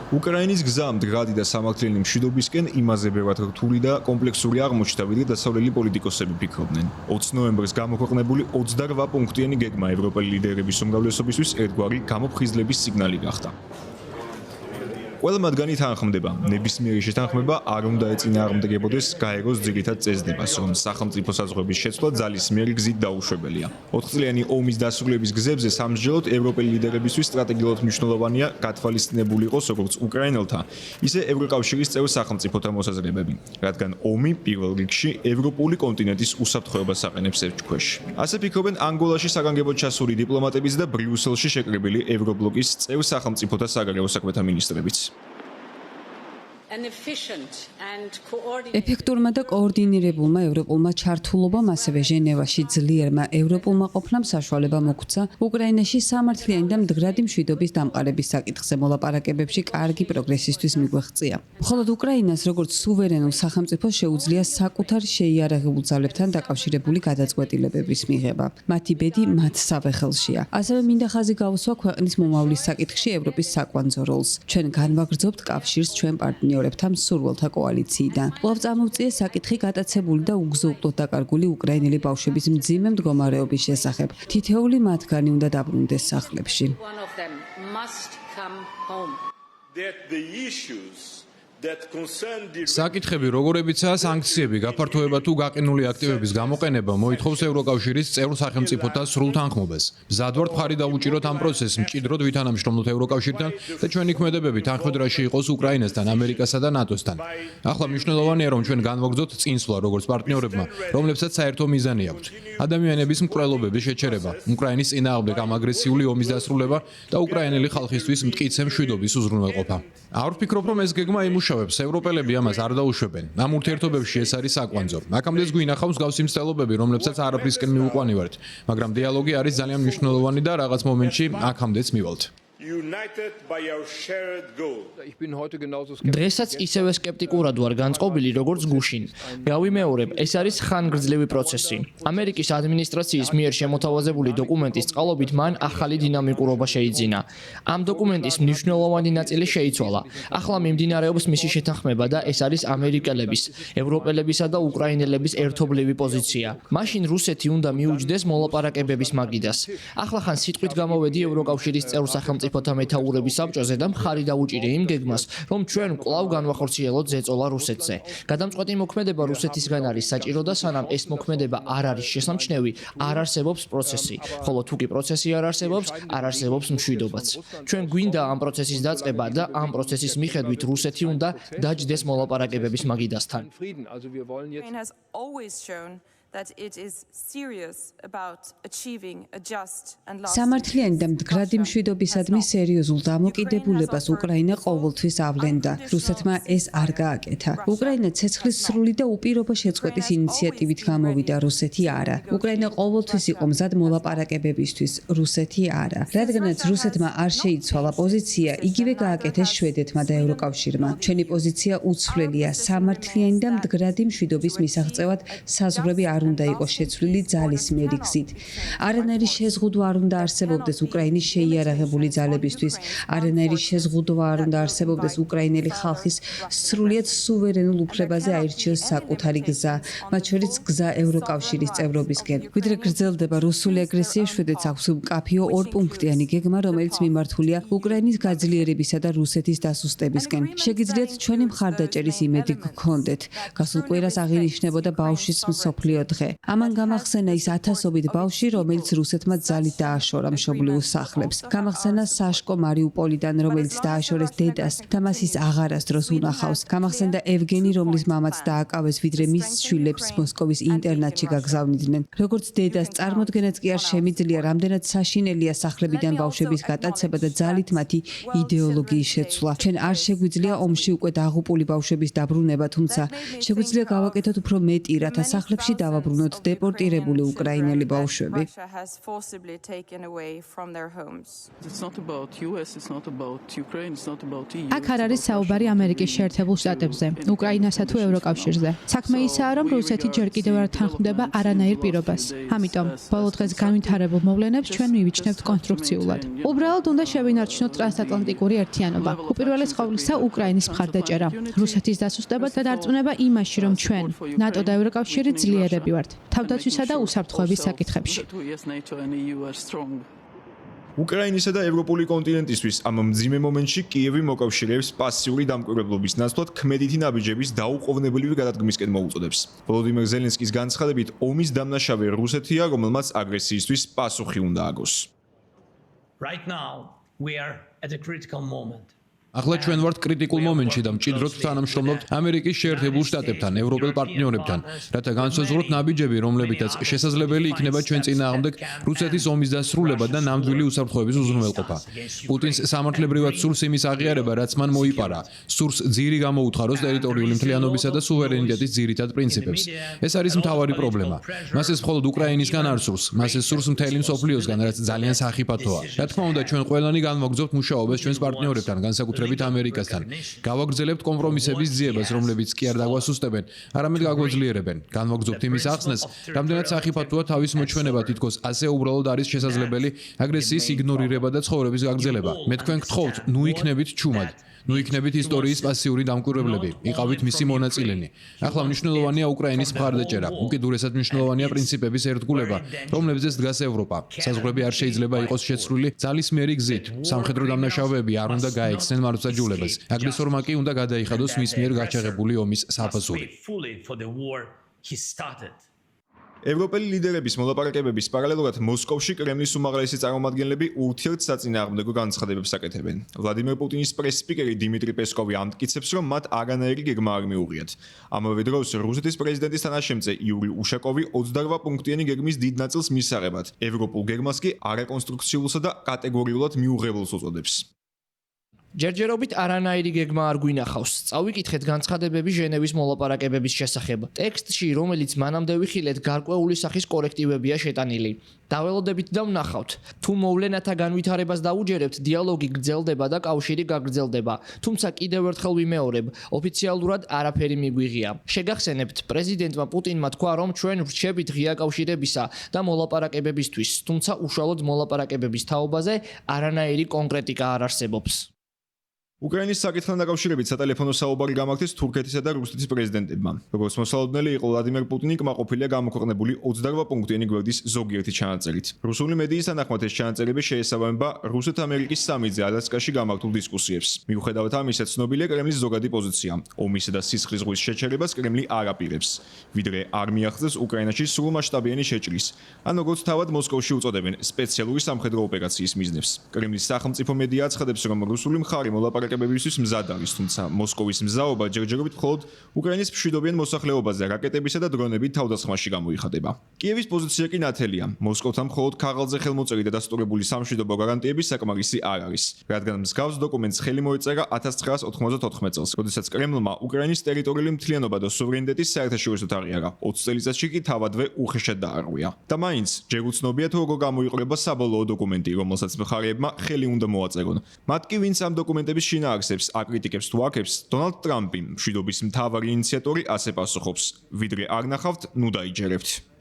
უკრაინის გზა მდგრადი და სამართლიანი მშვიდობისკენ იმაზე ბევრად რთული და კომპლექსური აღმოჩნდა, ვიდრე დასავლელი პოლიტიკოსები ფიქრობდნენ. 20 ნოემბერს გამოქვეყნებული 28 პუნქტიანი გეგმა ევროპელი ლიდერების უმრავლესობისთვის ერთგვარი გამოფხიზლების სიგნალი გახდა. ყველა მათგანი თანხმდება, ნებისმიერი შეთანხმება არ უნდა ეწინააღმდეგებოდეს გაეროს ძირითად წესდებას, რომ სახელმწიფო საზღვრების შეცვლა ძალისმიერი გზით დაუშვებელია. 4 წლიანი ომის დასრულების გზებზე სამსჯელოდ ევროპელი ლიდერებისთვის სტრატეგიულად მნიშვნელოვანია გათვალისწინებული იყოს როგორც უკრაინელთა, ისე ევროკავშირის წევრ სახელმწიფოთა მოსაზრებები, რადგან ომი პირველ რიგში ევროპული კონტინენტის უსაფრთხოებას აყენებს ელჩქვეშ. ასე ფიქრობენ ანგოლაში საგანგებოდ ჩასული დიპლომატებიც და ბრიუსელში შეკრებილი ევრობლოკის წევრ სახელმწიფოთა საგარეო საქმეთა მინისტრებიც. ეფექტურმა და კოორდინირებულმა ევროპულმა ჩართულობამ ასევე ჟენევაში ძლიერმა ევროპულმა ყოფნამ საშუალება მოგცა უკრაინაში სამართლიანი და მდგრადი მშვიდობის დამყარების საკითხზე მოლაპარაკებებში კარგი პროგრესისთვის მიგვეღწია. მხოლოდ უკრაინას როგორც სუვერენულ სახელმწიფოს შეუძლია საკუთარ შეიარაღებულ ძალებთან დაკავშირებული გადაწყვეტილებების მიღება. მათი ბედი მათ სავე-ხელშია. ასევე მინდა ხაზი გავუსვა ქვეყნის მომავლის საკითხში ევროპის საკვანძო როლს. ჩვენ განვაგრძობთ კავშირს ჩვენ პარტნიორებთან მსურველთა კოალიციიდან. კვლავ წამოვწიეს საკითხი გატაცებული და უგზო-უკლოდ დაკარგული უკრაინელი ბავშვების მძიმე მდგომარეობის შესახებ. თითოეული მათგანი უნდა დაბრუნდეს სახლებში. საკითხები როგორებიცაა სანქციები, გაფართოება თუ გაყინული აქტივების გამოყენება მოითხოვს ევროკავშირის წევრ სახელმწიფოთა სრულ თანხმობას. მზად ვართ მხარი დავუჭიროთ ამ პროცესს მჭიდროდ ვითანამშრომლოთ ევროკავშირთან და ჩვენი ქმედებები თანხმედრაში იყოს უკრაინასთან, ამერიკასა და ნატოსთან. ახლა მნიშვნელოვანია რომ ჩვენ განვაგრძოთ წინსვლა როგორც პარტნიორებმა, რომლებსაც საერთო მიზანი აქვთ. ადამიანების მკვლელობების შეჩერება, უკრაინის წინააღმდეგ ამ აგრესიული ომის დასრულება და უკრაინელი ხალხისთვის მტკიცე მშვიდობის უზრუნველყოფა. არ ვფიქრობ რომ ეს გეგმა იმუშავებს, ევროპელები ამას არ დაუშვებენ. ამ ურთიერთობებში ეს არის საკვანძო. აქამდეც გვინახავს მსგავსი მცდელობები, რომლებსაც არაფრისკენ მივუყვანი ვართ, მაგრამ დიალოგი არის ძალიან მნიშვნელოვანი და რაღაც მომენტში აქამდეც მივალთ. დღესაც ისევე სკეპტიკურად ვარ განწყობილი როგორც გუშინ. გავიმეორებ, ეს არის ხანგრძლივი პროცესი. ამერიკის ადმინისტრაციის მიერ შემოთავაზებული დოკუმენტის წყალობით მან ახალი დინამიკურობა შეიძინა. ამ დოკუმენტის მნიშვნელოვანი ნაწილი შეიცვალა. ახლა მიმდინარეობს მისი შეთანხმება და ეს არის ამერიკელების, ევროპელებისა და უკრაინელების ერთობლივი პოზიცია. მაშინ რუსეთი უნდა მიუჯდეს მოლაპარაკებების მაგიდას. ახლა ხან სიტყვით გამოვედი ევროკავშირის წევრ სახელმწიფოთა მეთაურების საბჭოზე და მხარი დავუჭირე იმ გეგმას, რომ ჩვენ კვლავ განვახორციელოთ ზეწოლა რუსეთზე. გადამწყვეტი მოქმედება რუსეთისგან არის საჭირო და სანამ ეს მოქმედება არ არის შესამჩნევი, არ არსებობს პროცესი. ხოლო თუ კი პროცესი არ არსებობს, არ არსებობს მშვიდობაც. ჩვენ გვინდა ამ პროცესის დაწყება და ამ პროცესის მიხედვით რუსეთი უნდა დაჯდეს მოლაპარაკებების მაგიდასთან. სამართლიანი და მდგრადი მშვიდობისადმი სერიოზულ დამოკიდებულებას უკრაინა ყოველთვის ავლენდა. რუსეთმა ეს არ გააკეთა. უკრაინა ცეცხლის სრული და უპირობო შეწყვეტის ინიციატივით გამოვიდა, რუსეთი არა. უკრაინა ყოველთვის იყო მზად მოლაპარაკებებისთვის, რუსეთი არა. რადგანაც რუსეთმა არ შეიცვალა პოზიცია, იგივე გააკეთეს შვედეთმა და ევროკავშირმა. ჩვენი პოზიცია უცვლელია, სამართლიანი და მდგრადი მშვიდობის მისაღწევად საზღვრები არ უნდა იყოს შეცვლილი ძალისმიერი გზით. არანაირი შეზღუდვა არ უნდა არსებობდეს უკრაინის შეიარაღებული ძალებისთვის, არანაირი შეზღუდვა არ უნდა არსებობდეს უკრაინელი ხალხის სრულიად სუვერენულ უფლებაზე აირჩიოს საკუთარი გზა, მათ შორის გზა ევროკავშირის წევრობისკენ. ვიდრე გრძელდება რუსული აგრესია, შვედეთს აქვს მკაფიო ორპუნქტიანი გეგმა, რომელიც მიმართულია უკრაინის გაძლიერებისა და რუსეთის დასუსტებისკენ. შეგიძლიათ ჩვენი მხარდაჭერის იმედი გქონდეთ. გასულ კვირას აღინიშნებოდა ბავშვის მსოფლიო დღე. ამან გამახსენა ის ათასობით ბავშვი, რომელიც რუსეთმა ძალით დააშორა მშობლიურ სახლებს. გამახსენა საშკო მარიუპოლიდან, რომელიც დააშორეს დედას და მას ის აღარასდროს უნახავს. გამახსენდა ევგენი, რომლის მამაც დააკავეს, ვიდრე მის შვილებს მოსკოვის ინტერნატში გაგზავნიდნენ. როგორც დედას წარმოდგენაც კი არ შემიძლია, რამდენად საშინელია სახლებიდან ბავშვების გატაცება და ძალით მათი იდეოლოგიის შეცვლა. ჩვენ არ შეგვიძლია ომში უკვე დაღუპული ბავშვების დაბრუნება, თუმცა შეგვიძლია გავაკეთოთ უფრო მეტი, რათა სახლებში დაავაბრუნოთ დეპორტირებული უკრაინელი ბავშვები. აქ არ არის საუბარი ამერიკის შეერთებულ შტატებზე, უკრაინასა თუ ევროკავშირზე. საქმე ისაა, რომ რუსეთი ჯერ კიდევ არ თანხმდება არანაირ პირობას. ამიტომ, ბოლო დღეს განვითარებულ მოვლენებს ჩვენ მივიჩნევთ კონსტრუქციულად. უბრალოდ უნდა შევინარჩუნოთ ტრანსატლანტიკური ერთიანობა. უპირველეს ყოვლისა, უკრაინის მხარდაჭერა, რუსეთის დასუსტება და დარწმუნება იმაში, რომ ჩვენ, ნატო და ევროკავშირი ძლიერები ვართ, თავდაცვისა და უსაფრთხოების საკითხებში. უკრაინისა და ევროპული კონტინენტისთვის ამ მძიმე მომენტში კიევი მოკავშირეებს პასიური დამკვირვებლობის ნაცვლად ქმედითი ნაბიჯების დაუყოვნებლივი გადადგმისკენ მოუწოდებს. ვოლოდიმირ ზელენსკის განცხადებით, ომის დამნაშავე რუსეთია, რომელმაც აგრესიისთვის პასუხი უნდა აგოს. Right now, we are at a critical moment. ახლა ჩვენ ვართ კრიტიკულ მომენტში და მჭიდროდ თანამშრომლობთ ამერიკის შეერთებულ შტატებთან, ევროპელ პარტნიორებთან, რათა განსაზღვროთ ნაბიჯები, რომლებითაც შესაძლებელი იქნება ჩვენ წინააღმდეგ რუსეთის ომის დასრულება და ნამდვილი უსაფრთხოების უზრუნველყოფა. პუტინს სამართლებრივად სურს იმის აღიარება, რაც მან მოიპარა, სურს ძირი გამოუთხაროს ტერიტორიული მთლიანობისა და სუვერენიტეტის ძირითად პრინციპებს. ეს არის მთავარი პრობლემა. მას ეს მხოლოდ უკრაინისგან არ სურს, მას ეს სურს მთელი მსოფლიოსგან, რაც ძალიან სახიფათოა. რა თქმა უნდა, ჩვენ ყველანი განვაგრძობთ მუშაობას ჩვენს პარტნიორებთან, განსაკუთრებით ამერიკასთან. გავაგრძელებთ კომპრომისების ძიებას, რომლებიც კი არ დაგვასუსტებენ, არამედ გაგვეძლიერებენ. განვაგრძობთ იმის ახსნას, რამდენად სახიფათოა თავის მოჩვენება თითქოს ასე უბრალოდ არის შესაძლებელი აგრესიის იგნორირება და ცხოვრების გაგრძელება. მე თქვენ გთხოვთ, ნუ იქნებით ჩუმად. ნუ იქნებით ისტორიის პასიური დამკვირვებლები, იყავით მისი მონაწილენი. ახლა მნიშვნელოვანია უკრაინის მხარდაჭერა, უკიდურესად მნიშვნელოვანია პრინციპების ერთგულება, რომლებზეც დგას ევროპა. საზღვრები არ შეიძლება იყოს შეცვლილი ძალისმიერი გზით. სამხედრო დამნაშავეები არ უნდა გაექცნენ მართლმსაჯულებას. აგრესორმა კი უნდა გადაიხადოს მის მიერ გაჩაღებული ომის საფასური. ევროპელი ლიდერების მოლაპარაკებების პარალელურად მოსკოვში კრემლის უმაღლესი წარმომადგენლები ურთიერთსაწინააღმდეგო განცხადებებს აკეთებენ. ვლადიმერ პუტინის პრეს-სპიკერი დიმიტრი პესკოვი ამტკიცებს, რომ მათ არანაირი გეგმა არ მიუღიათ. ამავე დროს რუსეთის პრეზიდენტის თანაშემწე იური უშაკოვი 28 პუნქტიანი გეგმის დიდ ნაწილს მისაღებად, ევროპულ გეგმას კი არაკონსტრუქციულსა და კატეგორიულად მიუღებელს უწოდებს. ჯერჯერობით არანაირი გეგმა არ გვინახავს. წავიკითხეთ განცხადებები ჟენევის მოლაპარაკებების შესახებ. ტექსტში, რომელიც მანამდე ვიხილეთ, გარკვეული სახის კორექტივებია შეტანილი. დაველოდებით და ვნახავთ. თუ მოვლენათა განვითარებას დაუჯერებთ, დიალოგი გრძელდება და კავშირი გაგრძელდება. თუმცა კიდევ ერთხელ ვიმეორებ, ოფიციალურად არაფერი მიგვიღია. შეგახსენებთ, პრეზიდენტმა პუტინმა თქვა, რომ ჩვენ ვრჩებით ღია კავშირებისა და მოლაპარაკებებისთვის, თუმცა უშუალოდ მოლაპარაკებების თაობაზე არანაირი კონკრეტიკა არ არსებობს. უკრაინის საკითხთან დაკავშირებით სატელეფონო საუბარი გამართეს თურქეთისა და რუსეთის პრეზიდენტებმა. როგორც მოსალოდნელი იყო ვლადიმერ პუტინი, კმაყოფილია გამოქვეყნებული 28 პუნქტიანი გვერდის ზოგიერთი ჩანაწერით. რუსული მედიის თანახმად ეს ჩანაწერები შეესაბამება რუსეთ-ამერიკის სამიტზე ალასკაში გამართულ დისკუსიებს. მიუხედავად ამისა, ცნობილია კრემლის ზოგადი პოზიცია. ომისა და სისხლის ზღვის შეჩერებას კრემლი არ აპირებს, ვიდრე არ მიაღწევს უკრაინაში სრულმასშტაბიანი შეჭრის, ან როგორც თავად მოსკოვში უწოდებენ, სპეციალური სამხედრო ოპერაციის მიზნებს. კრემლის სახელმწიფო მედია აცხადებს, რომ რუსული მხარე მოლაპარაკებებისთვის მზად არის, თუმცა მოსკოვის მზაობა ჯერჯერობით მხოლოდ უკრაინის მშვიდობიან მოსახლეობაზე რაკეტებისა და დრონებით თავდასხმაში გამოიხატება. კიევის პოზიცია კი ნათელია. მოსკოვთან მხოლოდ ქაღალდზე ხელმოწერილი და დასტურებული სამშვიდობო გარანტიები საკმარისი არ არის, რადგან მსგავს დოკუმენტს ხელი მოეწერა 1994 წელს, როდესაც კრემლმა უკრაინის ტერიტორიული მთლიანობა და სუვერენიტეტის საერთაშორისოდ აღიარა. 20 წელიწადში კი თავადვე უხეშად დაარღვია. და მაინც ჯერ უცნობია თუ როგორ გამოიყურება საბოლოო დოკუმენტი, რომელსაც მხარეებმა ხელი უნდა მოაწერონ. მათ კი ვინც ამ დოკუმენტების შინაარსებს აკრიტიკებს თუ აკებს, დონალდ ტრამპი, მშვიდობის მთავარი ინიციატორი, ასე პასუხობს: ვიდრე არ ნახავთ, ნუ დაიჯერებთ.